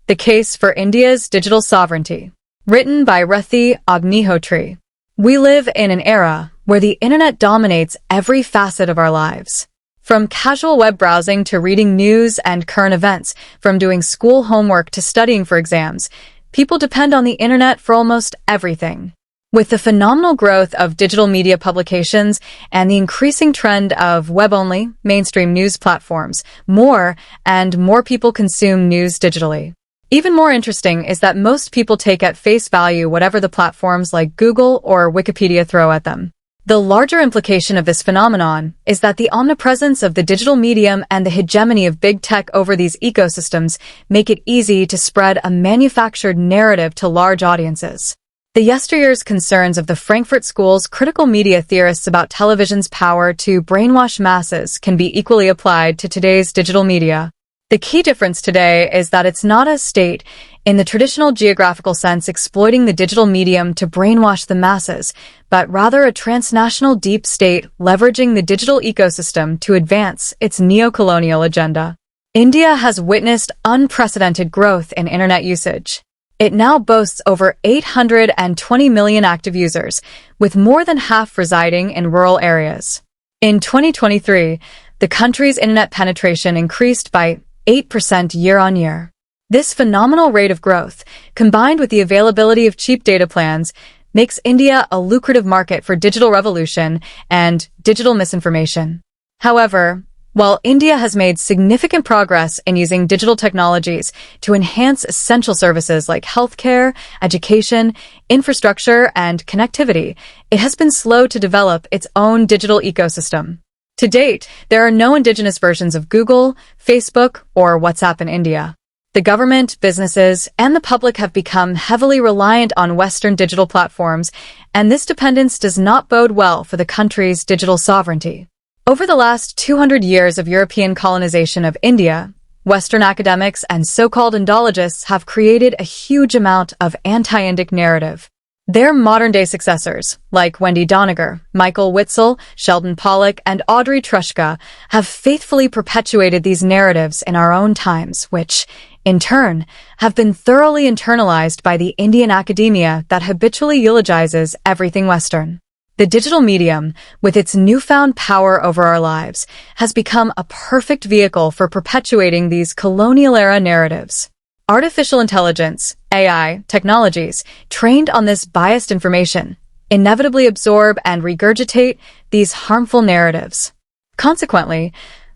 The Case for India's Digital Sovereignty. Written by Rati, Agnihotri. We live in an era where the internet dominates every facet of our lives. From casual web browsing to reading news and current events, from doing school homework to studying for exams, people depend on the internet for almost everything. With the phenomenal growth of digital media publications and the increasing trend of web-only, mainstream news platforms, more and more people consume news digitally. Even more interesting is that most people take at face value whatever the platforms like Google or Wikipedia throw at them. The larger implication of this phenomenon is that the omnipresence of the digital medium and the hegemony of big tech over these ecosystems make it easy to spread a manufactured narrative to large audiences. The yesteryear's concerns of the Frankfurt School's critical media theorists about television's power to brainwash masses can be equally applied to today's digital media. The key difference today is that it's not a state, in the traditional geographical sense, exploiting the digital medium to brainwash the masses, but rather a transnational deep state leveraging the digital ecosystem to advance its neo-colonial agenda. India has witnessed unprecedented growth in internet usage. It now boasts over 820 million active users, with more than half residing in rural areas. In 2023, the country's internet penetration increased by 8% year-on-year. This phenomenal rate of growth, combined with the availability of cheap data plans, makes India a lucrative market for digital revolution and digital misinformation. However, while India has made significant progress in using digital technologies to enhance essential services like healthcare, education, infrastructure, and connectivity, it has been slow to develop its own digital ecosystem. To date, there are no indigenous versions of Google, Facebook, or WhatsApp in India. The government, businesses, and the public have become heavily reliant on Western digital platforms, and this dependence does not bode well for the country's digital sovereignty. Over the last 200 years of European colonization of India, Western academics and so-called Indologists have created a huge amount of anti-Indic narrative. Their modern-day successors, like Wendy Doniger, Michael Witzel, Sheldon Pollock, and Audrey Trushka, have faithfully perpetuated these narratives in our own times, which, in turn, have been thoroughly internalized by the Indian academia that habitually eulogizes everything Western. The digital medium, with its newfound power over our lives, has become a perfect vehicle for perpetuating these colonial-era narratives. Artificial intelligence, AI, technologies, trained on this biased information, inevitably absorb and regurgitate these harmful narratives. Consequently,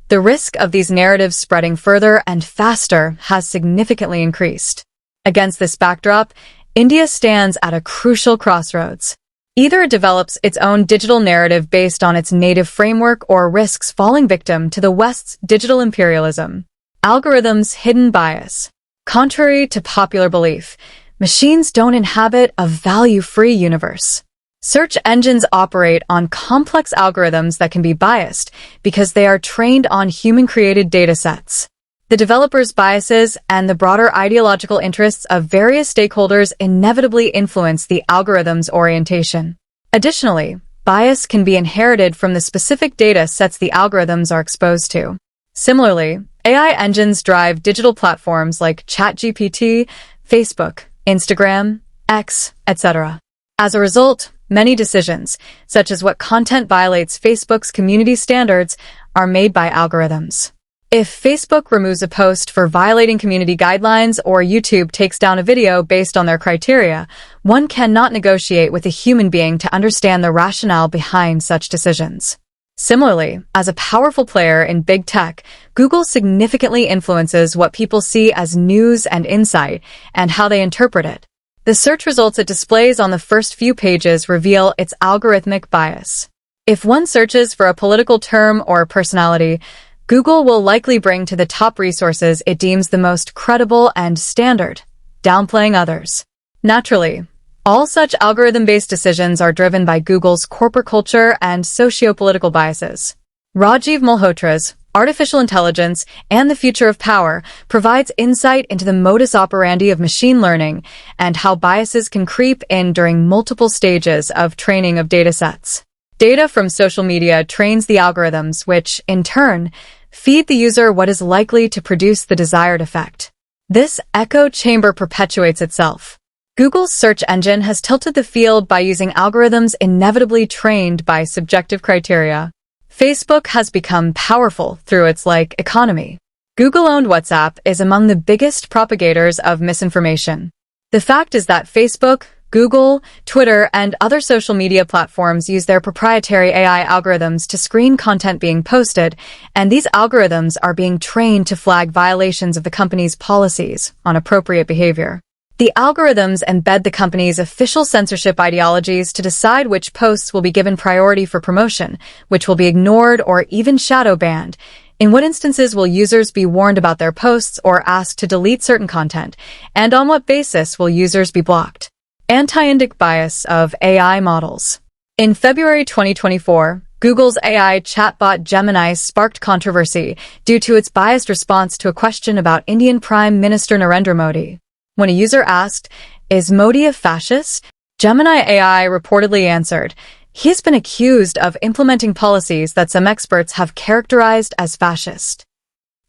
the risk of these narratives spreading further and faster has significantly increased. Against this backdrop, India stands at a crucial crossroads. Either it develops its own digital narrative based on its native framework or risks falling victim to the West's digital imperialism. Algorithms' hidden bias. Contrary to popular belief, machines don't inhabit a value-free universe. Search engines operate on complex algorithms that can be biased because they are trained on human-created datasets. The developers' biases and the broader ideological interests of various stakeholders inevitably influence the algorithm's orientation. Additionally, bias can be inherited from the specific data sets the algorithms are exposed to. Similarly, AI engines drive digital platforms like ChatGPT, Facebook, Instagram, X, etc. As a result, many decisions, such as what content violates Facebook's community standards, are made by algorithms. If Facebook removes a post for violating community guidelines or YouTube takes down a video based on their criteria, one cannot negotiate with a human being to understand the rationale behind such decisions. Similarly, as a powerful player in big tech, Google significantly influences what people see as news and insight and how they interpret it. The search results it displays on the first few pages reveal its algorithmic bias. If one searches for a political term or personality, Google will likely bring to the top resources it deems the most credible and standard, downplaying others. Naturally, all such algorithm-based decisions are driven by Google's corporate culture and socio-political biases. Rajiv Malhotra's Artificial Intelligence and the Future of Power provides insight into the modus operandi of machine learning and how biases can creep in during multiple stages of training of datasets. Data from social media trains the algorithms which, in turn, feed the user what is likely to produce the desired effect. This echo chamber perpetuates itself. Google's search engine has tilted the field by using algorithms inevitably trained by subjective criteria. Facebook has become powerful through its like economy. Google-owned WhatsApp is among the biggest propagators of misinformation. The fact is that Facebook, Google, Twitter, and other social media platforms use their proprietary AI algorithms to screen content being posted, and these algorithms are being trained to flag violations of the company's policies on appropriate behavior. The algorithms embed the company's official censorship ideologies to decide which posts will be given priority for promotion, which will be ignored or even shadow banned. In what instances will users be warned about their posts or asked to delete certain content, and on what basis will users be blocked? Anti-Indic bias of AI models. In February 2024, Google's AI chatbot Gemini sparked controversy due to its biased response to a question about Indian Prime Minister Narendra Modi. When a user asked, "Is Modi a fascist?" Gemini AI reportedly answered, "He has been accused of implementing policies that some experts have characterized as fascist."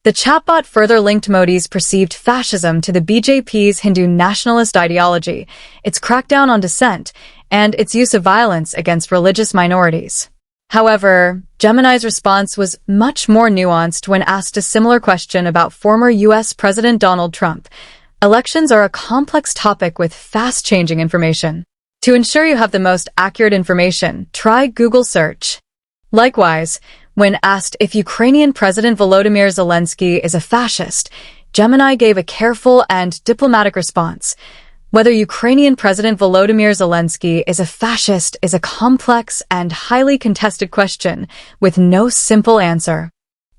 The chatbot further linked Modi's perceived fascism to the BJP's Hindu nationalist ideology, its crackdown on dissent, and its use of violence against religious minorities. However, Gemini's response was much more nuanced when asked a similar question about former U.S. President Donald Trump. Elections are a complex topic with fast-changing information. To ensure you have the most accurate information, try Google search. Likewise, when asked if Ukrainian President Volodymyr Zelensky is a fascist, Gemini gave a careful and diplomatic response. Whether Ukrainian President Volodymyr Zelensky is a fascist is a complex and highly contested question with no simple answer.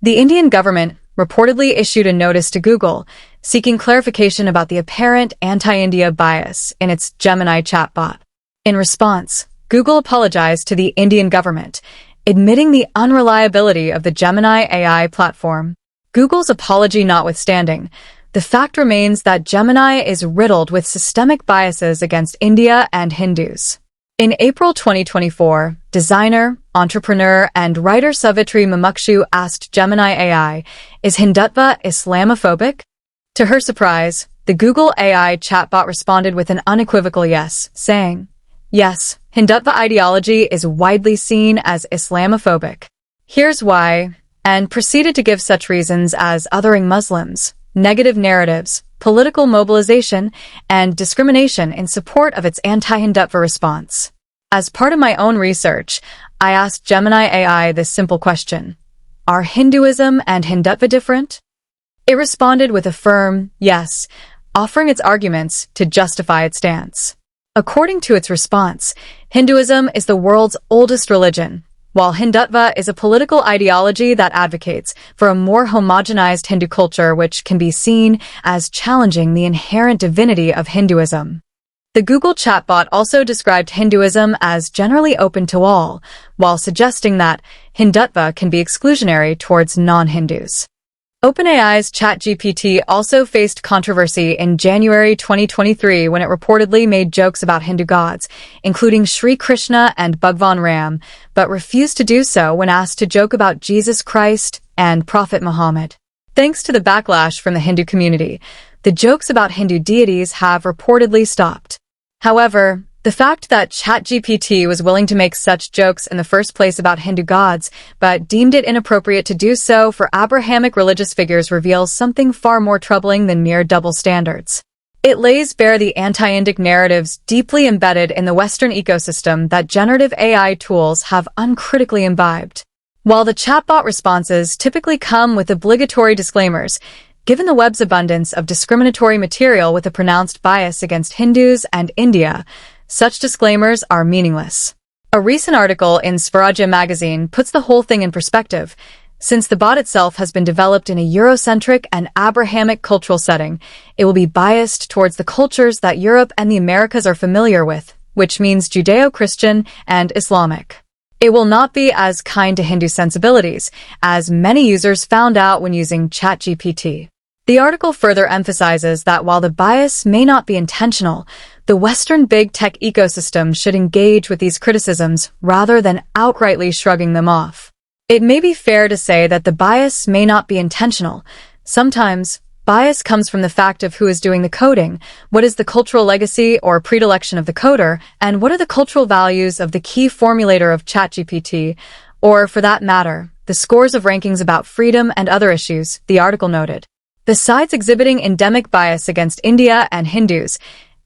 The Indian government reportedly issued a notice to Google, seeking clarification about the apparent anti-India bias in its Gemini chatbot. In response, Google apologized to the Indian government, admitting the unreliability of the Gemini AI platform. Google's apology notwithstanding, the fact remains that Gemini is riddled with systemic biases against India and Hindus. In April 2024, designer, entrepreneur, and writer Savitri Mumukshu asked Gemini AI, "Is Hindutva Islamophobic?" To her surprise, the Google AI chatbot responded with an unequivocal yes, saying, "Yes, Hindutva ideology is widely seen as Islamophobic. Here's why," and proceeded to give such reasons as othering Muslims, negative narratives, political mobilization, and discrimination in support of its anti-Hindutva response. As part of my own research, I asked Gemini AI this simple question: Are Hinduism and Hindutva different? It responded with a firm yes, offering its arguments to justify its stance. According to its response, Hinduism is the world's oldest religion, while Hindutva is a political ideology that advocates for a more homogenized Hindu culture which can be seen as challenging the inherent divinity of Hinduism. The Google chatbot also described Hinduism as generally open to all, while suggesting that Hindutva can be exclusionary towards non-Hindus. OpenAI's ChatGPT also faced controversy in January 2023 when it reportedly made jokes about Hindu gods, including Sri Krishna and Bhagwan Ram, but refused to do so when asked to joke about Jesus Christ and Prophet Muhammad. Thanks to the backlash from the Hindu community, the jokes about Hindu deities have reportedly stopped. However, the fact that ChatGPT was willing to make such jokes in the first place about Hindu gods, but deemed it inappropriate to do so for Abrahamic religious figures reveals something far more troubling than mere double standards. It lays bare the anti-Indic narratives deeply embedded in the Western ecosystem that generative AI tools have uncritically imbibed. While the chatbot responses typically come with obligatory disclaimers, given the web's abundance of discriminatory material with a pronounced bias against Hindus and India, such disclaimers are meaningless. A recent article in Swarajya magazine puts the whole thing in perspective. Since the bot itself has been developed in a Eurocentric and Abrahamic cultural setting, it will be biased towards the cultures that Europe and the Americas are familiar with, which means Judeo-Christian and Islamic. It will not be as kind to Hindu sensibilities, as many users found out when using ChatGPT. The article further emphasizes that while the bias may not be intentional, the Western big tech ecosystem should engage with these criticisms rather than outrightly shrugging them off. It may be fair to say that the bias may not be intentional. Sometimes, Bias comes from the fact of who is doing the coding, what is the cultural legacy or predilection of the coder, and what are the cultural values of the key formulator of ChatGPT, or, for that matter, the scores of rankings about freedom and other issues, the article noted. Besides exhibiting endemic bias against India and Hindus,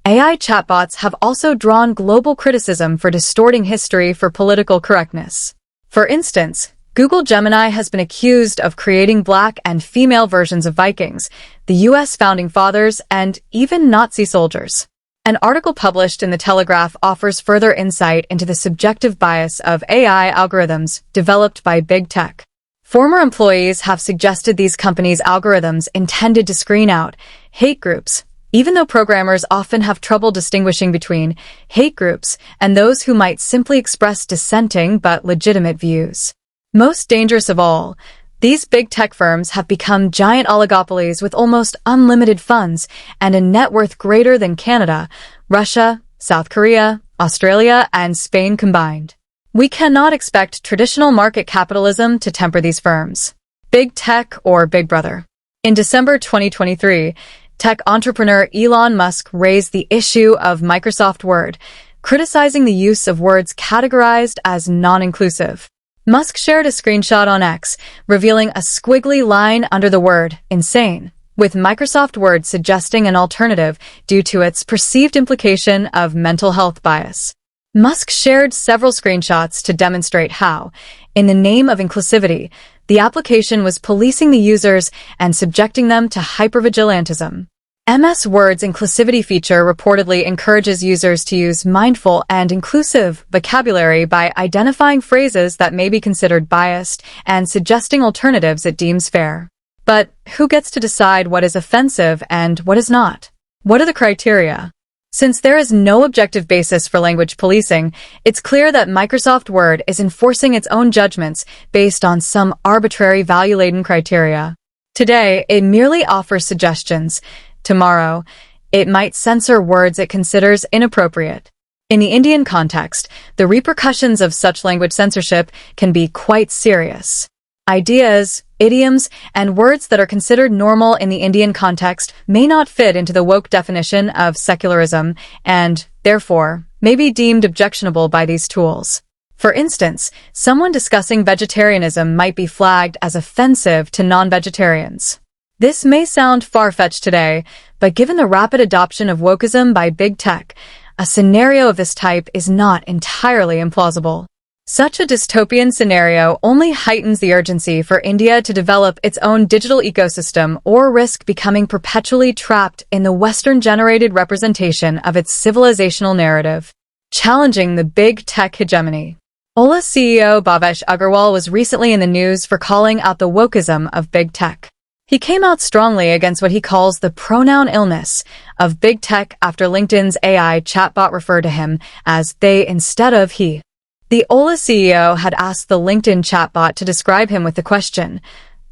AI chatbots have also drawn global criticism for distorting history for political correctness. For instance, Google Gemini has been accused of creating black and female versions of Vikings, the U.S. founding fathers, and even Nazi soldiers. An article published in The Telegraph offers further insight into the subjective bias of AI algorithms developed by big tech. Former employees have suggested these companies' algorithms intended to screen out hate groups, even though programmers often have trouble distinguishing between hate groups and those who might simply express dissenting but legitimate views. Most dangerous of all, these big tech firms have become giant oligopolies with almost unlimited funds and a net worth greater than Canada, Russia, South Korea, Australia, and Spain combined. We cannot expect traditional market capitalism to temper these firms. Big tech or Big Brother. In December 2023, tech entrepreneur Elon Musk raised the issue of Microsoft Word, criticizing the use of words categorized as non-inclusive. Musk shared a screenshot on X, revealing a squiggly line under the word insane, with Microsoft Word suggesting an alternative due to its perceived implication of mental health bias. Musk shared several screenshots to demonstrate how, in the name of inclusivity, the application was policing the users and subjecting them to hypervigilantism. MS Word's inclusivity feature reportedly encourages users to use mindful and inclusive vocabulary by identifying phrases that may be considered biased and suggesting alternatives it deems fair. But who gets to decide what is offensive and what is not? What are the criteria? Since there is no objective basis for language policing, it's clear that Microsoft Word is enforcing its own judgments based on some arbitrary value-laden criteria. Today, it merely offers suggestions. Tomorrow, it might censor words it considers inappropriate. In the Indian context, the repercussions of such language censorship can be quite serious. Ideas, idioms, and words that are considered normal in the Indian context may not fit into the woke definition of secularism and, therefore, may be deemed objectionable by these tools. For instance, someone discussing vegetarianism might be flagged as offensive to non-vegetarians. This may sound far-fetched today, but given the rapid adoption of wokeism by big tech, a scenario of this type is not entirely implausible. Such a dystopian scenario only heightens the urgency for India to develop its own digital ecosystem or risk becoming perpetually trapped in the Western-generated representation of its civilizational narrative, challenging the big tech hegemony. Ola CEO Bhavesh Aggarwal was recently in the news for calling out the wokeism of big tech. He came out strongly against what he calls the pronoun illness of big tech after LinkedIn's AI chatbot referred to him as they instead of he. The Ola CEO had asked the LinkedIn chatbot to describe him with the question,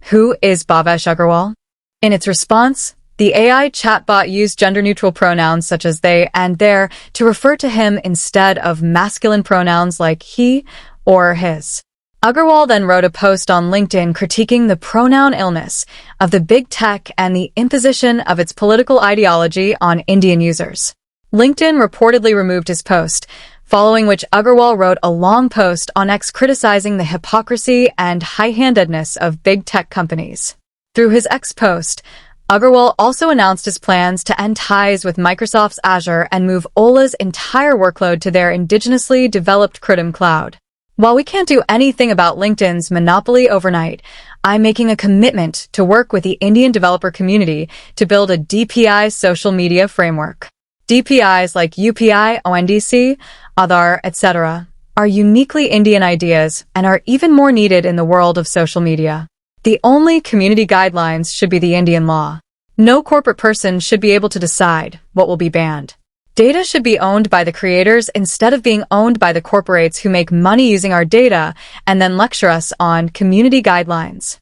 "Who is Bhavesh Aggarwal?" In its response, the AI chatbot used gender-neutral pronouns such as they and their to refer to him instead of masculine pronouns like he or his. Aggarwal then wrote a post on LinkedIn critiquing the pronoun illness of the big tech and the imposition of its political ideology on Indian users. LinkedIn reportedly removed his post, following which Aggarwal wrote a long post on X criticizing the hypocrisy and high-handedness of big tech companies. Through his X post, Aggarwal also announced his plans to end ties with Microsoft's Azure and move Ola's entire workload to their indigenously developed Kritam cloud. While we can't do anything about LinkedIn's monopoly overnight, I'm making a commitment to work with the Indian developer community to build a DPI social media framework. DPIs like UPI, ONDC, Aadhaar, etc. are uniquely Indian ideas and are even more needed in the world of social media. The only community guidelines should be the Indian law. No corporate person should be able to decide what will be banned. Data should be owned by the creators instead of being owned by the corporates who make money using our data and then lecture us on community guidelines.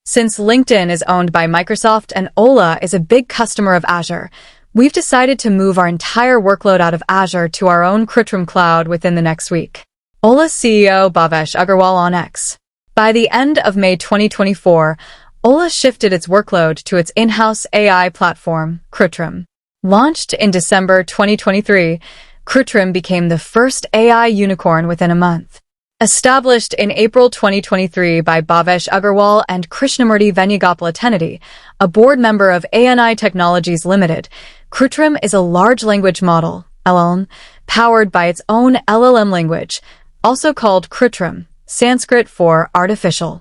Since LinkedIn is owned by Microsoft and Ola is a big customer of Azure, we've decided to move our entire workload out of Azure to our own Kritam cloud within the next week. Ola CEO Bhavesh Aggarwal on X. By the end of May 2024, Ola shifted its workload to its in-house AI platform, Krutrim. Launched in December 2023, Krutrim became the first AI unicorn within a month. Established in April 2023 by Bhavesh Agarwal and Krishnamurti Venugopalatenedi, a board member of ANI Technologies Limited, Krutrim is a large language model, LLM, powered by its own LLM language, also called Krutrim, Sanskrit for artificial.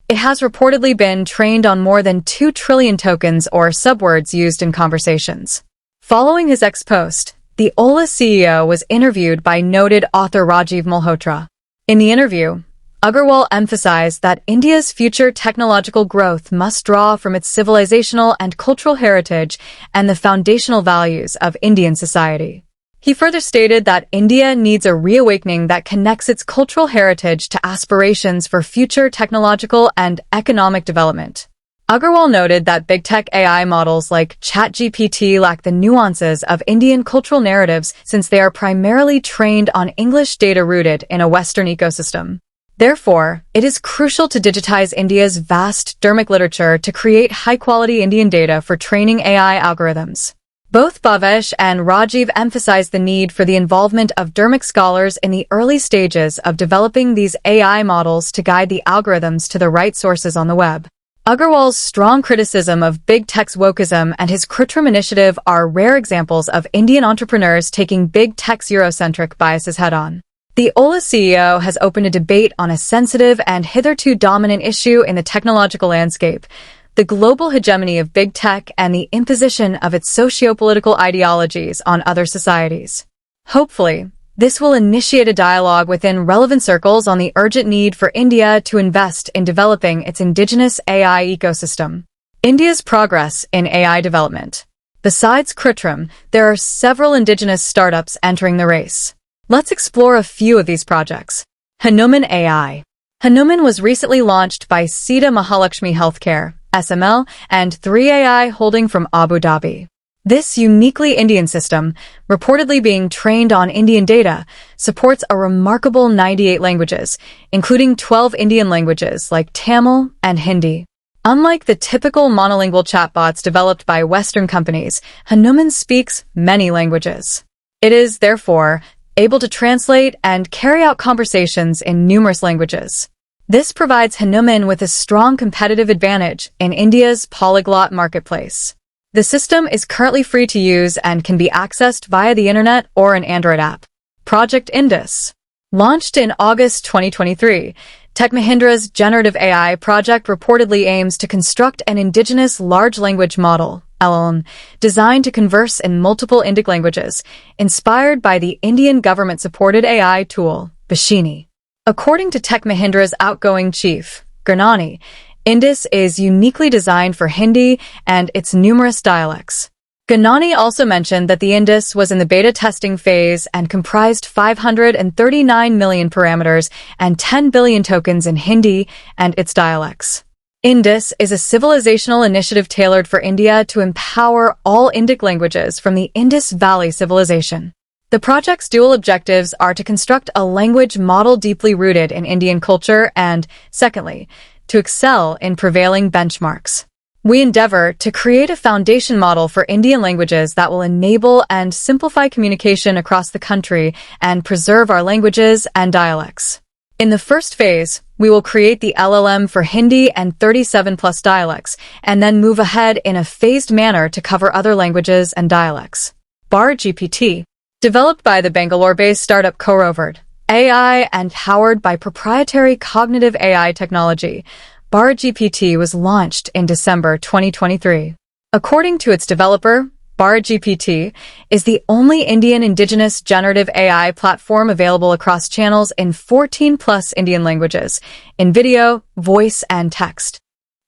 It has reportedly been trained on more than 2 trillion tokens or subwords used in conversations. Following his ex-post, the Ola CEO was interviewed by noted author Rajiv Malhotra. In the interview, Agarwal emphasized that India's future technological growth must draw from its civilizational and cultural heritage and the foundational values of Indian society. He further stated that India needs a reawakening that connects its cultural heritage to aspirations for future technological and economic development. Agarwal noted that big tech AI models like ChatGPT lack the nuances of Indian cultural narratives since they are primarily trained on English data rooted in a Western ecosystem. Therefore, it is crucial to digitize India's vast Dharmic literature to create high-quality Indian data for training AI algorithms. Both Bhavesh and Rajiv emphasized the need for the involvement of Dharmic scholars in the early stages of developing these AI models to guide the algorithms to the right sources on the web. Agarwal's strong criticism of big tech's wokeism and his Krutrim initiative are rare examples of Indian entrepreneurs taking big tech's Eurocentric biases head-on. The Ola CEO has opened a debate on a sensitive and hitherto dominant issue in the technological landscape, the global hegemony of big tech and the imposition of its socio-political ideologies on other societies. Hopefully, this will initiate a dialogue within relevant circles on the urgent need for India to invest in developing its indigenous AI ecosystem. India's progress in AI development. Besides Krutrim, there are several indigenous startups entering the race. Let's explore a few of these projects. Hanuman AI. Hanuman was recently launched by Sita Mahalakshmi Healthcare, SML, and 3AI Holding from Abu Dhabi. This uniquely Indian system, reportedly being trained on Indian data, supports a remarkable 98 languages, including 12 Indian languages like Tamil and Hindi. Unlike the typical monolingual chatbots developed by Western companies, Hanuman speaks many languages. It is, therefore, able to translate and carry out conversations in numerous languages. This provides Hanuman with a strong competitive advantage in India's polyglot marketplace. The system is currently free to use and can be accessed via the internet or an Android app. Project Indus. Launched in August 2023, Tech Mahindra's generative AI project reportedly aims to construct an indigenous large language model, LLM, designed to converse in multiple Indic languages, inspired by the Indian government-supported AI tool, Bashini. According to Tech Mahindra's outgoing chief, Gurnani, Indus is uniquely designed for Hindi and its numerous dialects. Gurnani also mentioned that the Indus was in the beta testing phase and comprised 539 million parameters and 10 billion tokens in Hindi and its dialects. Indus is a civilizational initiative tailored for India to empower all Indic languages from the Indus Valley civilization. The project's dual objectives are to construct a language model deeply rooted in Indian culture and, secondly, to excel in prevailing benchmarks. We endeavor to create a foundation model for Indian languages that will enable and simplify communication across the country and preserve our languages and dialects. In the first phase, we will create the LLM for Hindi and 37+ dialects, and then move ahead in a phased manner to cover other languages and dialects. Bar GPT. Developed by the Bangalore-based startup Corovert AI and powered by proprietary cognitive AI technology, Bar GPT was launched in December 2023. According to its developer, Bar GPT is the only Indian indigenous generative AI platform available across channels in 14+ Indian languages, in video, voice, and text.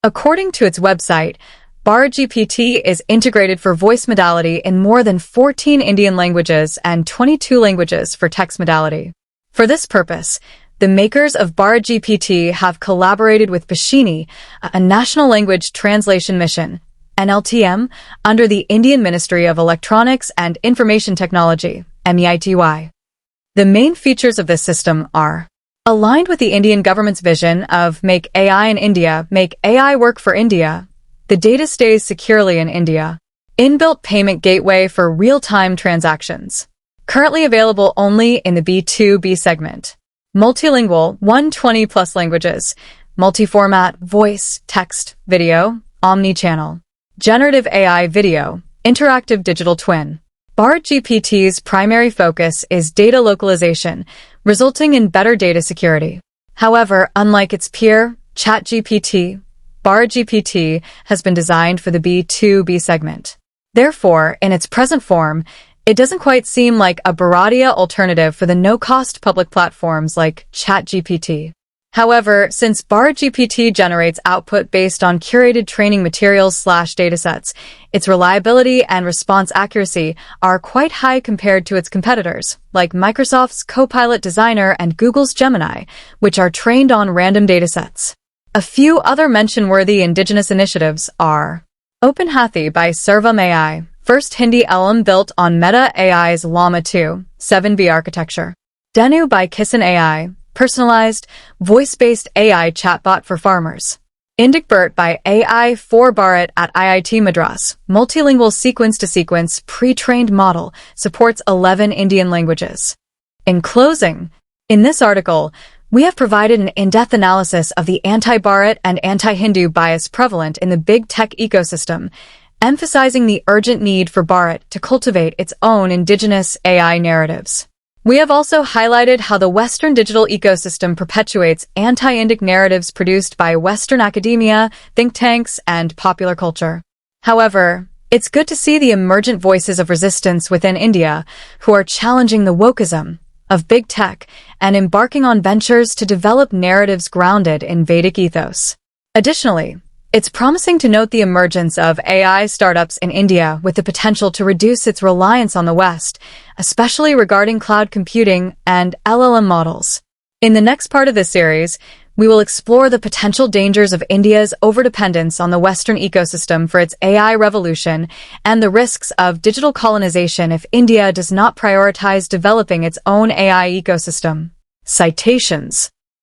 According to its website, Bar GPT is integrated for voice modality in more than 14 Indian languages and 22 languages for text modality. For this purpose, the makers of Bar GPT have collaborated with Bashini, a national language translation mission, NLTM, under the Indian Ministry of Electronics and Information Technology, MEITY. The main features of this system are Aligned with the Indian government's vision of Make AI in India, Make AI Work for India, the data stays securely in India. Inbuilt payment gateway for real-time transactions. Currently available only in the B2B segment. Multilingual, 120+ languages. Multi-format, voice, text, video, omni-channel. Generative AI video, interactive digital twin. Bard GPT's primary focus is data localization, resulting in better data security. However, unlike its peer, ChatGPT, Bard GPT has been designed for the B2B segment. Therefore, in its present form, it doesn't quite seem like a Bharatiya alternative for the no-cost public platforms like ChatGPT. However, since Bard GPT generates output based on curated training materials/datasets, its reliability and response accuracy are quite high compared to its competitors, like Microsoft's Copilot Designer and Google's Gemini, which are trained on random datasets. A few other mention-worthy indigenous initiatives are Open Hathi by Sarvam AI, first Hindi LLM built on Meta AI's Llama 2, 7B architecture. Denu by Kisan AI, personalized, voice-based AI chatbot for farmers. Indic BERT by AI for Bharat at IIT Madras, multilingual sequence-to-sequence pre-trained model, supports 11 Indian languages. In closing, in this article, we have provided an in-depth analysis of the anti-Bharat and anti-Hindu bias prevalent in the big tech ecosystem, emphasizing the urgent need for Bharat to cultivate its own indigenous AI narratives. We have also highlighted how the Western digital ecosystem perpetuates anti-Indic narratives produced by Western academia, think tanks, and popular culture. However, it's good to see the emergent voices of resistance within India who are challenging the wokeism of big tech and embarking on ventures to develop narratives grounded in Vedic ethos. Additionally, it's promising to note the emergence of AI startups in India with the potential to reduce its reliance on the West, especially regarding cloud computing and LLM models. In the next part of this series, we will explore the potential dangers of India's overdependence on the Western ecosystem for its AI revolution and the risks of digital colonization if India does not prioritize developing its own AI ecosystem. Citations.